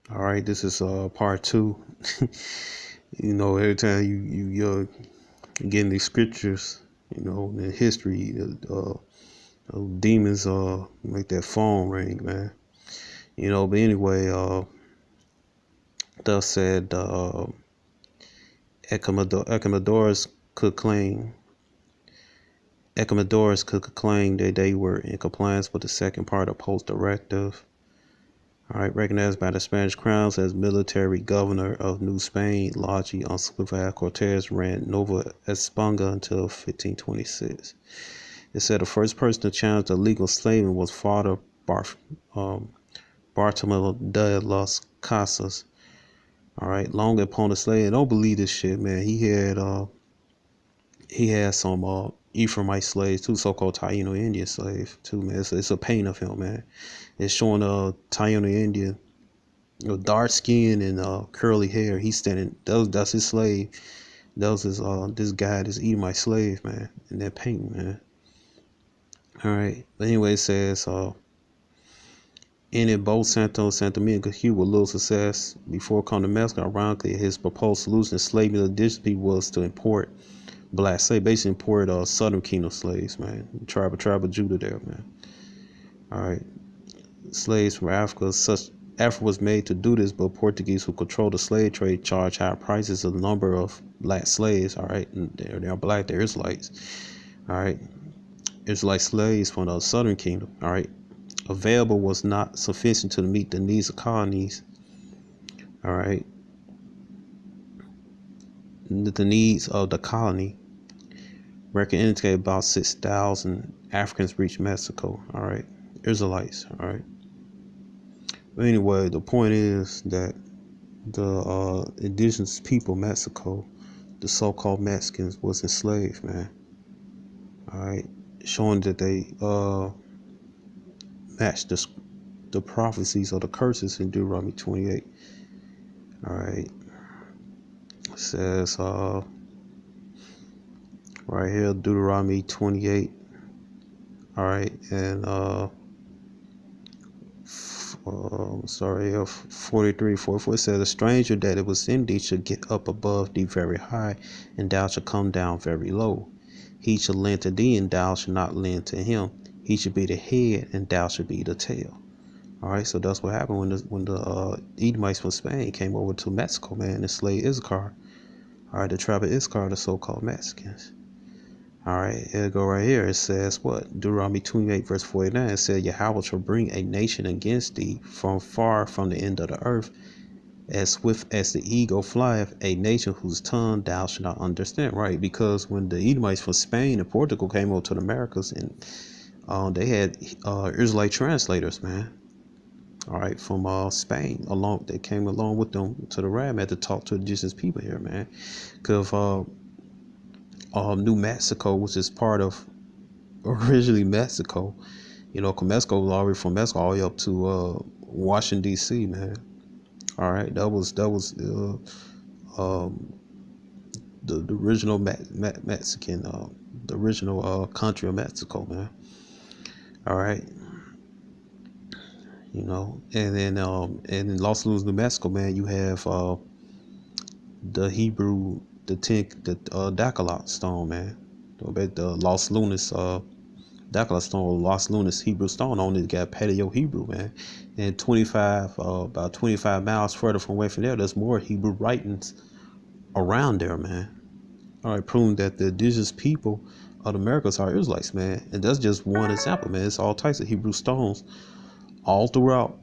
All right, this is part two. Every time you getting these scriptures, in history, demons make that phone ring, man. But anyway, thus said Ecuador's could claim Ecuador's could claim that they were in compliance with the second part of Post Directive. All right, recognized by the Spanish crown as military governor of New Spain, largely unsupervised. Cortez ran Nova Esponja until 1526. It said the first person to challenge the legal slavery was Father um, Bartolomé de las Casas. All right, long opponent slave. Don't believe this shit, man. He had some Ephraimite slaves too, so-called Taino Indian slave too, man. It's a pain of him, man. It's showing Taino Indian, dark skin and curly hair. He's standing. That's his slave. That was his this guy, this Edomite slave, man, in that painting, man. All right. But anyway, it says in it both Santa Domingo, Hugh with little success before coming to Mexico. Ironically, his proposed solution to slavery to indigenous people was to import black slaves, basically import Southern Kingdom slaves, man. Tribe of Judah there, man. All right. Slaves from Africa. Such effort was made to do this, but Portuguese who controlled the slave trade charged higher prices of the number of black slaves. All right, and they're black, they're Israelites. All right, Israelite slaves from the Southern Kingdom. All right, available was not sufficient to meet the needs of colonies. All right, the needs of the colony. Record indicate about 6,000 Africans reached Mexico. All right, Israelites. All right. But anyway, the point is that the indigenous people, Mexico, the so-called Mexicans, was enslaved, man. All right, showing that they matched the prophecies or the curses in Deuteronomy 28. All right, it says right here, Deuteronomy 28. All right, and 43, 44, it says, a stranger that it was in thee should get up above thee very high, and thou shalt come down very low. He shall lend to thee, and thou shalt not lend to him. He should be the head, and thou shalt be the tail. All right, so that's what happened when the Edomites from Spain came over to Mexico, man, and enslaved Issachar. All right, the tribe of Issachar, the so-called Mexicans. All right, it'll go right here. It says what? Deuteronomy 28, verse 49. It said, Yahweh shall bring a nation against thee from far from the end of the earth, as swift as the eagle flieth, a nation whose tongue thou shalt not understand. Right, because when the Edomites from Spain and Portugal came over to the Americas, and they had Israelite translators, man. All right, from Spain, they came along with them to the Ram had to talk to the indigenous people here, man, because New Mexico, which is part of originally Mexico. Mexico was already from Mexico all the way up to Washington D.C., man. All right, that was the original Mexican, the original country of Mexico, man. All right, and then and in Los Lunas, New Mexico, man, you have the Hebrew, the Decalogue stone, man. The Los Lunas Decalogue stone, Los Lunas Hebrew stone, only got Paleo Hebrew, man. And about 25 miles further from away from there, there's more Hebrew writings around there, man. All right, proving that the indigenous people of the Americas are Israelites, man. And that's just one example, man. It's all types of Hebrew stones all throughout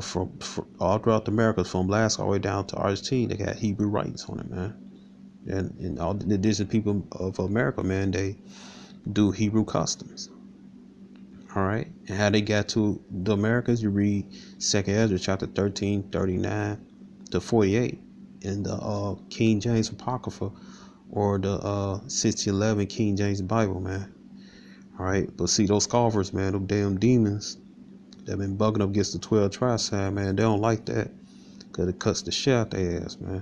from all throughout the Americas, from Alaska all the way down to Argentina. They got Hebrew writings on it, man. And all the indigenous people of America, man, they do Hebrew customs. All right, and how they got to the Americas, you read 2nd Ezra chapter 13, 39 to 48 in the King James Apocrypha, or the 1611 King James Bible, man. All right, but see, those scoffers, man, them damn demons that been bugging up against the 12 tribes, man, they don't like that, because it cuts the shit out their ass, man.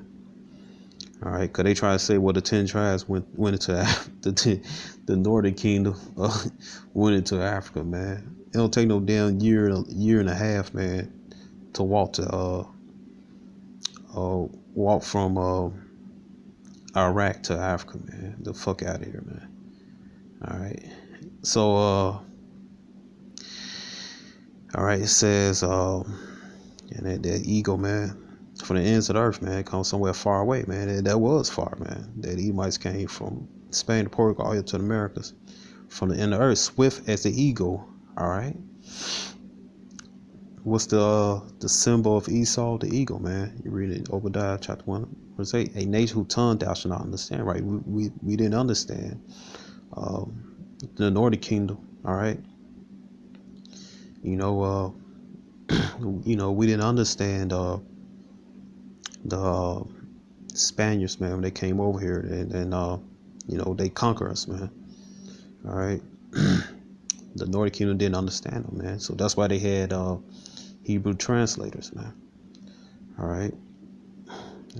All right, because they try to say, well, the 10 tribes went into the northern kingdom went into Africa, man. It don't take no damn year and a half, man, to walk to walked from Iraq to Africa, man. The fuck out of here, man. All right. So all right. It says and that eagle, man, from the ends of the earth, man, comes somewhere far away, man. That was far, man. That Edomites came from Spain to Portugal all the way to the Americas, from the end of the earth, swift as the eagle. All right. What's the symbol of Esau? The eagle, man. You read it, Obadiah chapter 1, verse 8. A nation whose tongue thou shalt not understand. Right? We didn't understand the Northern Kingdom. All right. You know, we didn't understand the Spaniards, man, when they came over here and they conquer us, man. All right. The Northern Kingdom didn't understand them, man. So that's why they had Hebrew translators, man. All right.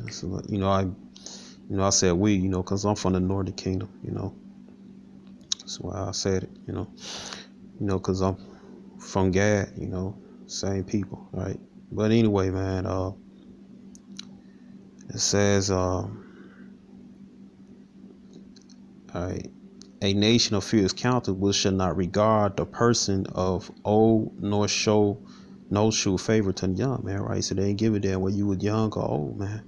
So, I said we, because I'm from the Northern Kingdom, That's why I said it, because I'm from Gad, same people, right? But anyway, man, it says, all right, a nation of fierce countenance which shall not regard the person of old nor show no true favor to the young, man, right? So they ain't give a damn whether you were young or old, man.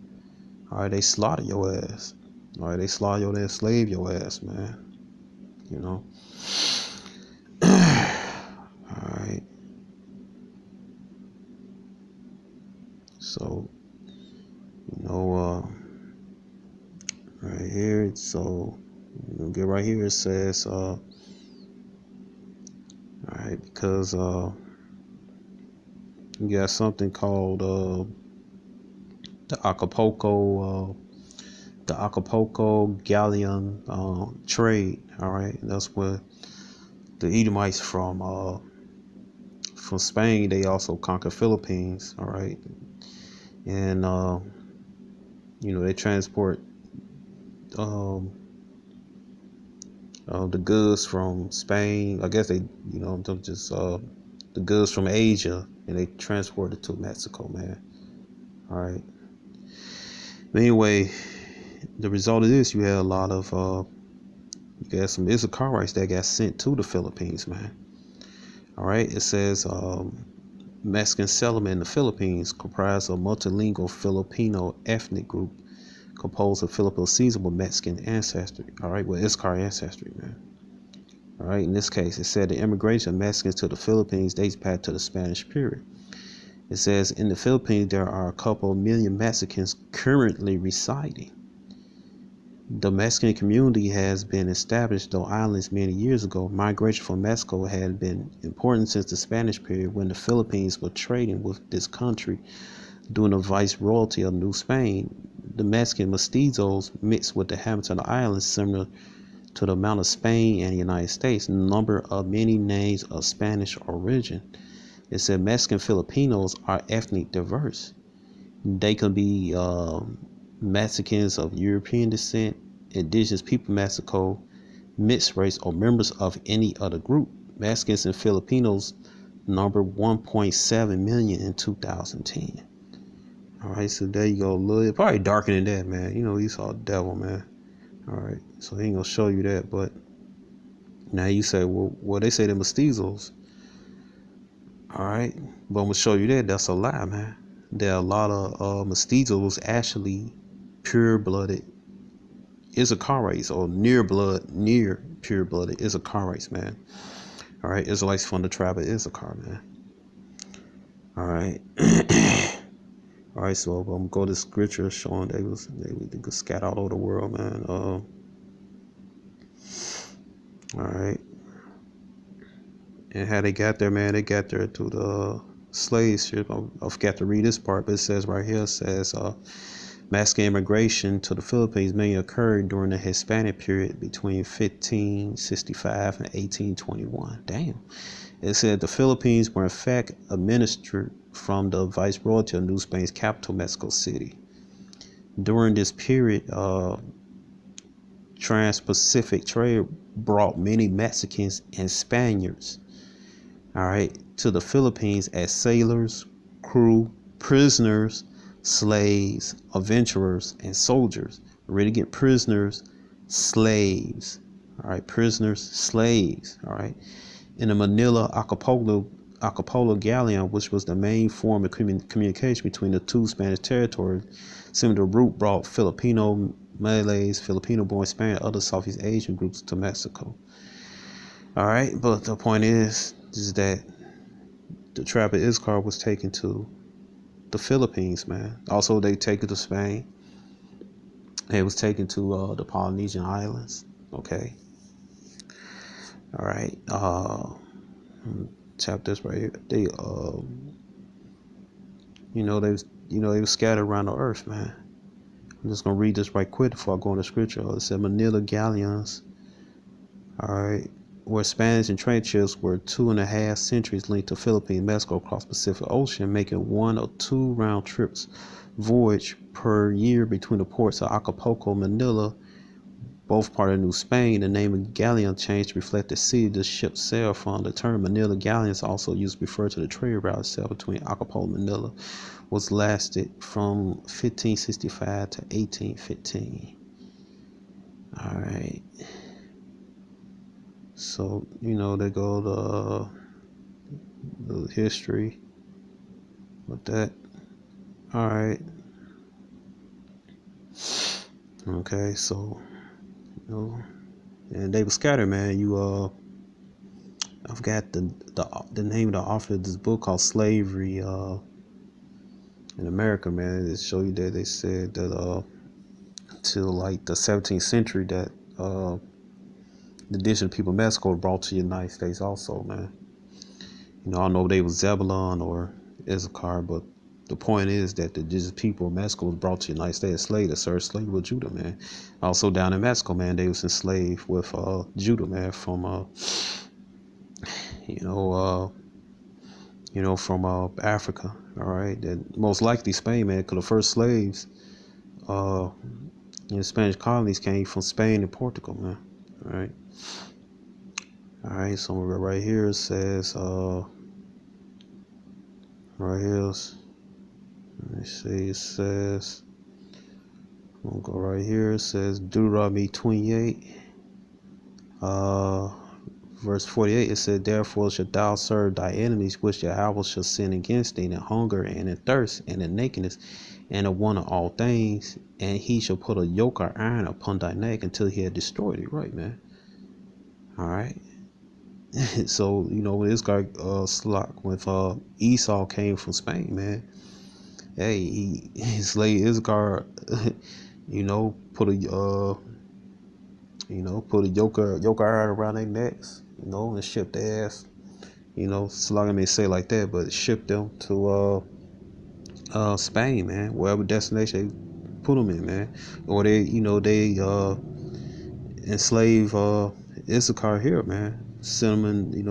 All right, they slaughter your ass. All right, they slaughter your ass, slave your ass, man. All right. So, right here, get right here, it says, all right, because you got something called the Acapulco galleon trade. All right, and that's where the Edomites from Spain, they also conquered Philippines. All right, and they transport the goods from Spain. I guess they just the goods from Asia, and they transport it to Mexico, man. All right. But anyway, the result of this, you had a lot of you got some Issacharites that got sent to the Philippines, man. All right. It says Mexican settlement in the Philippines comprised a multilingual Filipino ethnic group composed of Filipino seasonable Mexican ancestry. All right, well, Issachar ancestry, man. All right, in this case, it said the immigration of Mexicans to the Philippines dates back to the Spanish period. It says in the Philippines there are a couple million Mexicans currently residing. The Mexican community has been established on islands many years ago. Migration from Mexico had been important since the Spanish period, when the Philippines were trading with this country during the viceroyalty of New Spain. The Mexican mestizos mixed with the inhabitants of the islands, similar to the amount of Spain and the United States. Number of many names of Spanish origin. It said Mexican Filipinos are ethnic diverse. They could be Mexicans of European descent, indigenous people of Mexico, mixed race, or members of any other group. Mexicans and Filipinos number 1.7 million in 2010. All right, so there you go. Little, probably darker than that, man. You saw the devil, man. All right, so he ain't gonna show you that, but now you say, well, they say they're mestizos. All right, but I'm gonna show you that's a lie, man. There are a lot of mestizos actually pure-blooded Issacharites, or near pure-blooded Issacharites, man. All right, Israelites from the tribe of Issachar, man. All right. All right, so I'm gonna go to scripture showing they could scatter all over the world, man. All right, and how they got there, man? They got there through the slave ship. I forgot to read this part, but it says right here, it says Mexican immigration to the Philippines may occur during the Hispanic period between 1565 and 1821. Damn. It said the Philippines were in fact administered from the viceroyalty of New Spain's capital, Mexico City. During this period, trans-Pacific trade brought many Mexicans and Spaniards, all right, to the Philippines as sailors, crew, prisoners, slaves, adventurers, and soldiers. Read again, prisoners, slaves. All right, prisoners, slaves. All right. In the Manila Acapulco galleon, which was the main form of communication between the two Spanish territories, similar route brought Filipino, Malays, Filipino-born Spanish, and other Southeast Asian groups to Mexico. All right, but the point is that the trap of Issachar was taken to the Philippines, man. Also, they take it to Spain. It was taken to the Polynesian Islands. Okay. All right. Tap this right here. They, they were scattered around the earth, man. I'm just gonna read this right quick before I go into scripture. It said Manila galleons. All right. Where Spanish and trade ships were 2.5 centuries linked to Philippines, Mexico across the Pacific Ocean, making 1 or 2 round trips voyage per year between the ports of Acapulco and Manila, both part of New Spain. The name of galleon changed to reflect the city the ship sailed from. The term Manila galleons, also used to refer to the trade route itself between Acapulco and Manila, was lasted from 1565 to 1815. All right. So, they go to the history with that. All right. Okay, so, and they were scattered, man. I forgot the name of the author of this book called Slavery in America, man. It show you that they said that till like the 17th century that the indigenous people of Mexico were brought to the United States also, man. I don't know if they was Zebulon or Issachar, but the point is that the indigenous people of Mexico was brought to the United States enslaved, to serve slavery with Judah, man. Also down in Mexico, man, they was enslaved with Judah, man, from from Africa. All right, that most likely Spain, man, because the first slaves in the Spanish colonies came from Spain and Portugal, man. All right, so right here it says right here, let me see, it says, we'll go right here, it says Deuteronomy 28 verse 48. It said, therefore shalt thou serve thy enemies, which Yahweh shall send against thee, in hunger and in thirst and in nakedness and in want of all things, and he shall put a yoke of iron upon thy neck until he had destroyed thee. Right, man. All right. So, when this guy when Esau came from Spain, man, hey, he enslaved Issachar, put a put a yoke iron around their necks, and shipped their ass, so long I may say like that, but shipped them to Spain, man, wherever destination they put them in, man. Or they enslave Issachar here, man. Send them in,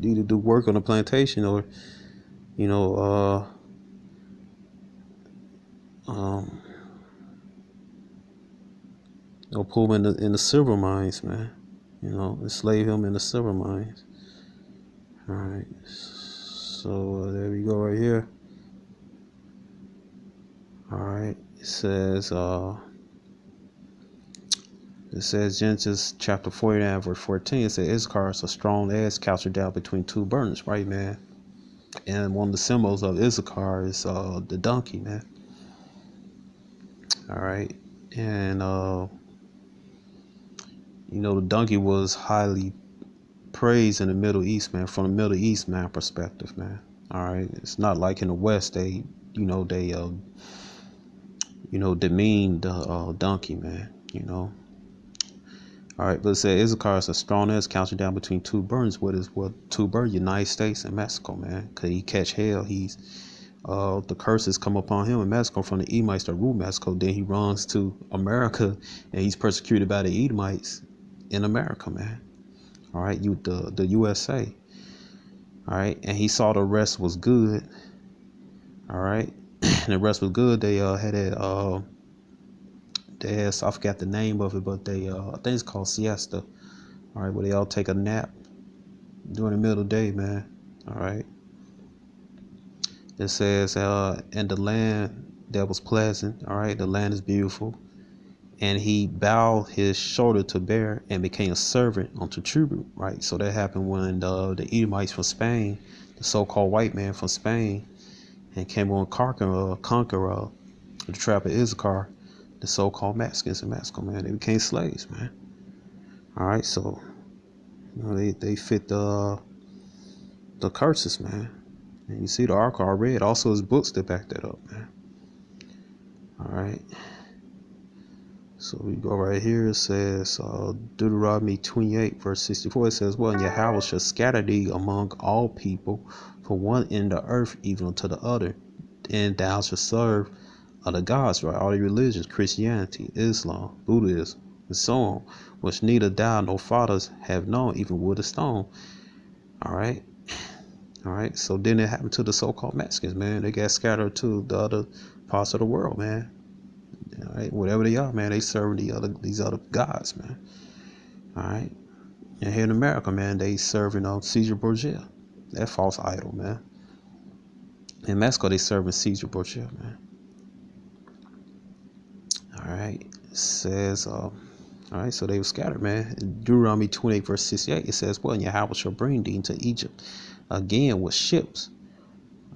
either do work on the plantation or, or pull him in the silver mines, man. Enslave him in the silver mines. All right. So there we go right here. All right. It says Genesis chapter 49 verse 14. It says Issachar is a strong ass couched down between two burdens, right, man? And one of the symbols of Issachar is the donkey, man. All right. And the donkey was highly praised in the Middle East, man, from the Middle East man perspective, man. All right. It's not like in the West they demean the donkey, man. All right, but it says Issachar is a strong ass couching down between two burdens. What two burdens? United States and Mexico, man. Cause he catch hell. He's the curses come upon him in Mexico from the Edomites that rule Mexico. Then he runs to America and he's persecuted by the Edomites in America, man. All right, the USA. All right, and he saw the rest was good. All right, and the rest was good. They had that I forgot the name of it, but they I think it's called siesta. All right, where they all take a nap during the middle of the day, man. All right. It says, and the land that was pleasant. All right, the land is beautiful. And he bowed his shoulder to bear and became a servant unto tribute. Right, so that happened when the Edomites from Spain, the so-called white man from Spain, and came on conquer the tribe of Issachar, the so-called Mexicans in Mexico, man. They became slaves, man. All right, so they fit the curses, man. And you see the article I read, also his books that back that up, man. All right. So we go right here. It says Deuteronomy 28, verse 64. It says, well, and Yahweh shall scatter thee among all people, from one end of the earth even unto the other. And thou shalt serve other gods, right? All the religions, Christianity, Islam, Buddhism, and so on, which neither thou nor fathers have known, even wood or stone. All right. All right. So then it happened to the so-called Mexicans, man. They got scattered to the other parts of the world, man. All right, whatever they are, man, they serve these other gods, man. All right, and here in America, man, they serving Caesar Borgia, that false idol, man. In Mexico, they serving Caesar Borgia, man. All right, it says, all right, so they were scattered, man. In Deuteronomy 28, verse 68, it says, well, and Yahweh shall bring thee into Egypt again with ships.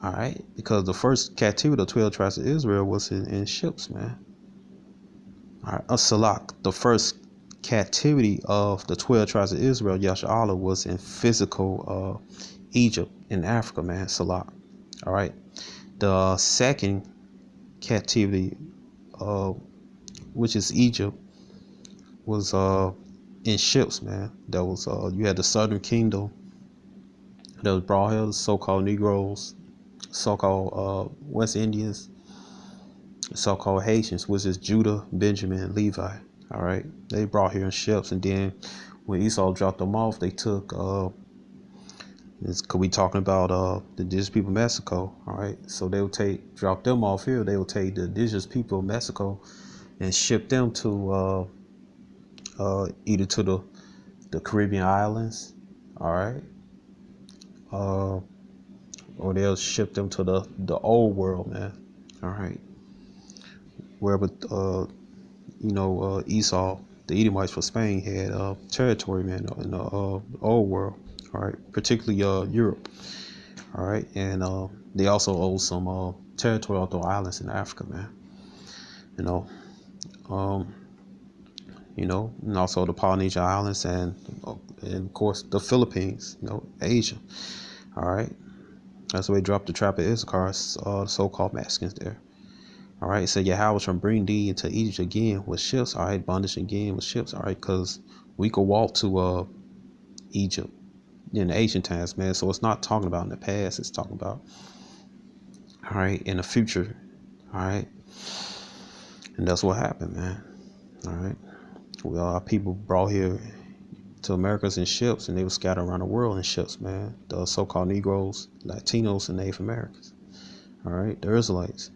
All right, because the first captivity of the 12 tribes of Israel was in ships, man. All right, Salak, the first captivity of the 12 tribes of Israel, Yasharallah, was in physical Egypt in Africa, man. Salak. All right. The second captivity, which is Egypt, was in ships, man. That was you had the Southern Kingdom that was brought here, the so-called Negroes, so-called West Indians, so-called Haitians, which is Judah, Benjamin, and Levi. All right, they brought here in ships, and then when Esau dropped them off, they took. Could we talking about the indigenous people of Mexico? All right, so they would drop them off here. They would take the indigenous people of Mexico and ship them to either to the Caribbean islands, all right, or they'll ship them to the old world, man. All right, wherever Esau, the Edomites from Spain, had territory, man, in the old world. All right, particularly Europe. All right, and they also owe some territory on the islands in Africa, man. And also the Polynesian Islands and of course the Philippines, Asia. All right, that's where they dropped the tribe of Issachar, the so-called Mexicans there. All right, so Yahweh shall bring thee into Egypt again with ships. All right, bondage again with ships. All right, because we could walk to Egypt in the ancient times, man. So it's not talking about in the past. It's talking about, all right, in the future. All right, and that's what happened, man. All right, well, our people brought here to Americas in ships, and they were scattered around the world in ships, man. The so-called Negroes, Latinos, and Native Americans. All right, the Israelites.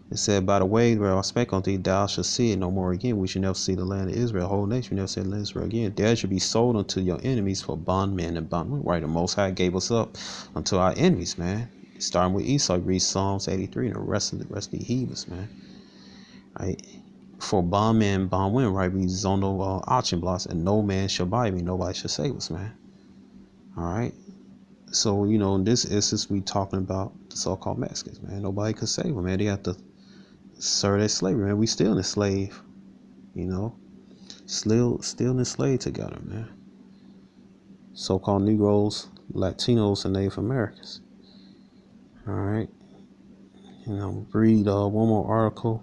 It said, by the way where I spake unto thee, thou shalt see it no more again. We should never see the land of Israel, the whole nation. We never see the land of Israel again. There should be sold unto your enemies for bondmen and bondwomen. Right, the Most High gave us up unto our enemies, man. Starting with Esau, read Psalms 83 and the rest of the heathens, man. Right, for bondmen and bondwomen, right, read Zono auction blocks, and no man shall buy me. Nobody shall save us, man. All right. So, in this instance, we talking about the so-called Mexicans, man. Nobody could save them, man. They have to serve that slavery, man. We still enslaved, still enslaved together, man. So-called Negroes, Latinos, and Native Americans. All right, read one more article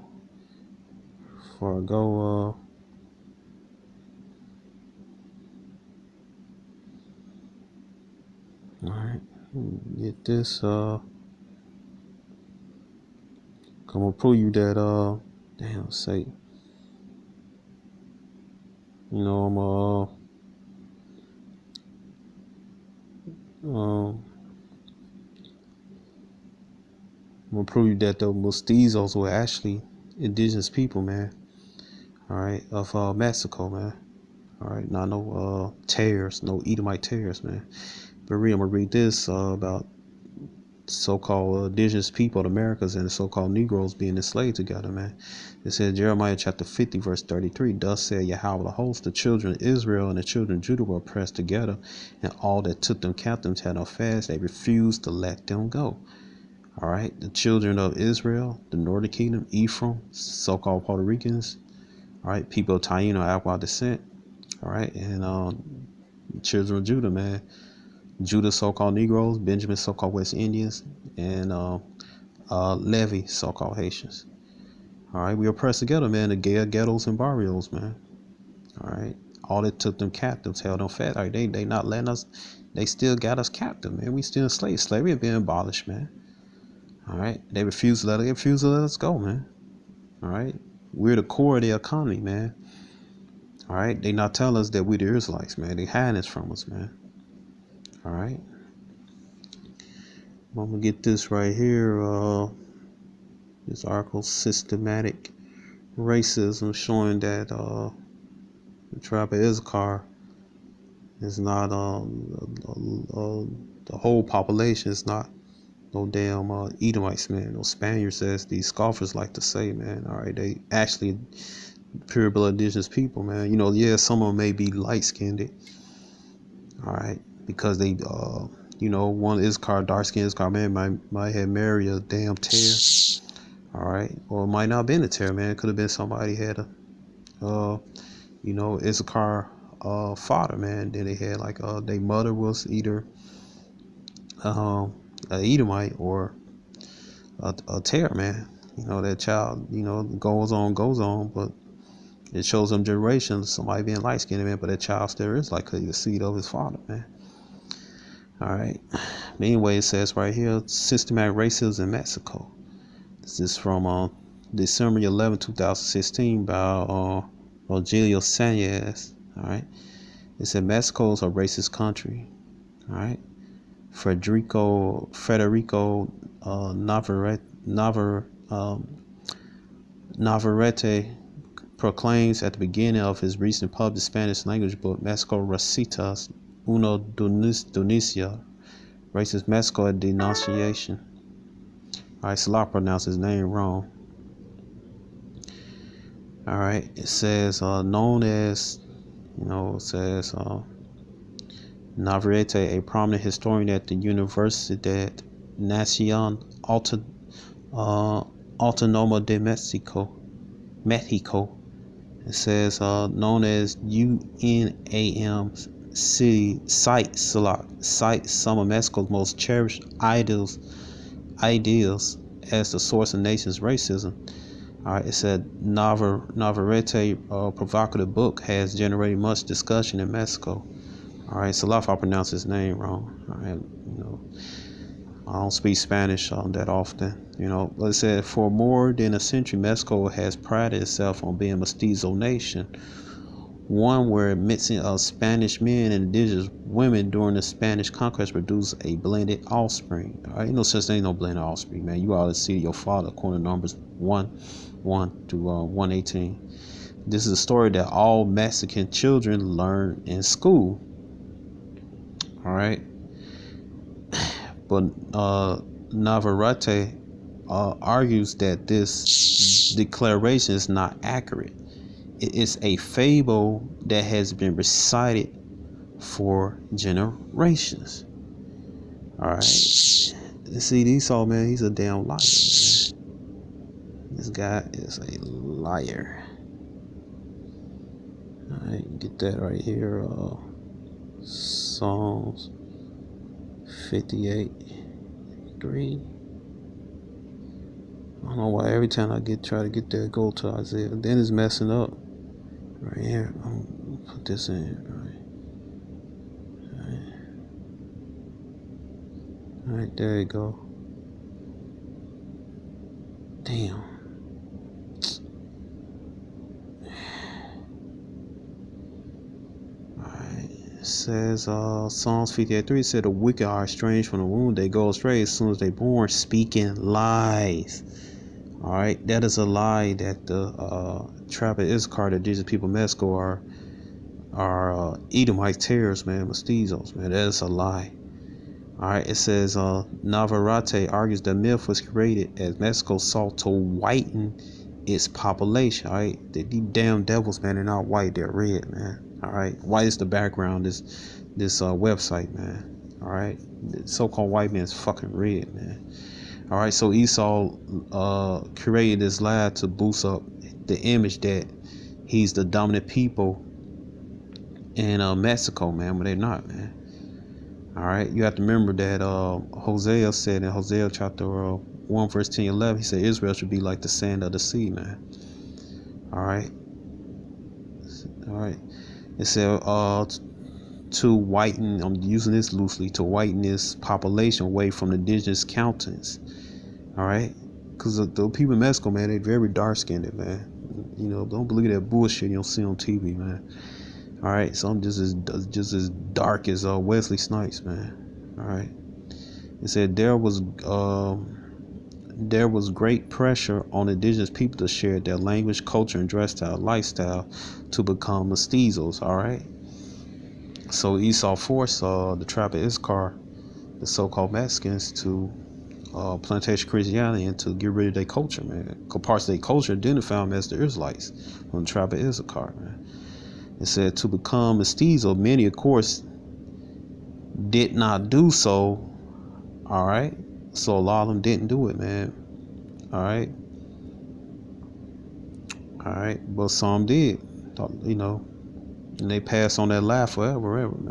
before I go. All right, get this. I'm gonna prove you that I'm gonna prove you that the mestizos were actually indigenous people, man. All right, of Mexico, man. All right, not no no Edomite terrorists, man. But I'm gonna read this about so-called indigenous people of the Americas and the so-called Negroes being enslaved together, man. It said Jeremiah chapter 50 verse 33, thus said Yahweh the host, the children of Israel and the children of Judah were pressed together, and all that took them captives had no fast, they refused to let them go. All right, the children of Israel, the northern kingdom, Ephraim, so-called Puerto Ricans, all right, people of Taino Aqua descent, all right, and children of Judah, man. Judah, so-called Negroes, Benjamin, so-called West Indians, and Levy, so-called Haitians. All right, we were pressed together, man, the ghettos and barrios, man. All right, all that took them captives held them fat. All right, they not letting us. They still got us captive, man. We still enslaved. Slavery had been abolished, man. All right, they refused to let us go, man. All right, we're the core of the economy, man. All right, they not telling us that we the Israelites, man. They hiding this from us, man. All right, I'm gonna get this right here. This article, systematic racism, showing that the tribe of Issachar is not the whole population is not no damn Edomites, man. No Spaniards, as these scoffers like to say, man. All right, they actually pure blood indigenous people, man. You know, yeah, some of them may be light skinned. All right, because they one Issachar, dark skinned Issachar man might have married a damn tear. All right, or it might not have been a tear, man. It could have been somebody had a Issachar father, man. Then they had like their mother was either a Edomite or a tear, man. You know, that child, goes on, but it shows them generations, somebody being light skinned, man, but that child still is like the seed of his father, man. All right. But anyway, it says right here, systematic racism in Mexico. This is from December 11, 2016 by Rogelio Sanchez. All right. It said Mexico is a racist country. All right. Federico Navarrete proclaims at the beginning of his recent published Spanish language book, Mexico Recitas Uno Donicia, Racist Mexico at Denunciation. All right, so I pronounced his name wrong. All right, it says known as, Navarrete, a prominent historian at the Universidad Nacional Autónoma de Mexico. It says known as UNAM cite some of Mexico's most cherished ideals as the source of nation's racism. All right, it said Navarrete provocative book has generated much discussion in Mexico. All right, so if I pronounce his name wrong. All right, I don't speak Spanish that often, but it said for more than a century, Mexico has prided itself on being a mestizo nation, one where mixing of Spanish men and indigenous women during the Spanish conquest produced a blended offspring. All right, such thing, no blended offspring, man. You ought to see your father, according to Numbers 1:1 to 1:18. This is a story that all Mexican children learn in school. All right, but Navarrete argues that this declaration is not accurate. It is a fable that has been recited for generations. All right, see, Esau, man, he's a damn liar, man. This guy is a liar. All right, get that right here. Psalms 58:3. I don't know why every time I try to get there, go to Isaiah, then it's messing up. Right here, I'm gonna put this in. All right, there you go. Damn. It says Psalms 58:3 said the wicked are estranged from the womb, they go astray as soon as they're born, speaking lies. All right, that is a lie that the tribe of Issachar, the indigenous people of Mexico, are Edomite terrorists, man, mestizos, man. That is a lie. All right, it says Navarrete argues the myth was created as Mexico sought to whiten its population. All right, these damn devils, man, they're not white, they're red, man. All right, white is the background. This website, man. All right, the so-called white man is fucking red, man. All right, so Esau created this lie to boost up the image that he's the dominant people in Mexico, man, but they're not, man. All right, you have to remember that Hosea said in Hosea chapter 1 verse 10 11, he said Israel should be like the sand of the sea, man. All right, it said to whiten, I'm using this loosely, to whiten this population away from the indigenous countenance. All right, because the people in Mexico, man, they're very dark skinned, man. You know, don't believe that bullshit you don't see on TV, man. All right, so I'm just as dark as Wesley Snipes, man. All right, it said there was great pressure on indigenous people to share their language, culture, and dress style, lifestyle, to become mestizos. All right, so Esau forced the tribe of Issachar, the so-called Mexicans, to plantation Christianity and to get rid of their culture, man. Because parts of their culture identify them as the Israelites from the tribe of Issachar, man. It said to become mestizo, many, of course, did not do so. All right, so a lot of them didn't do it, man. All right, but some did. You know, and they passed on that lie forever, man.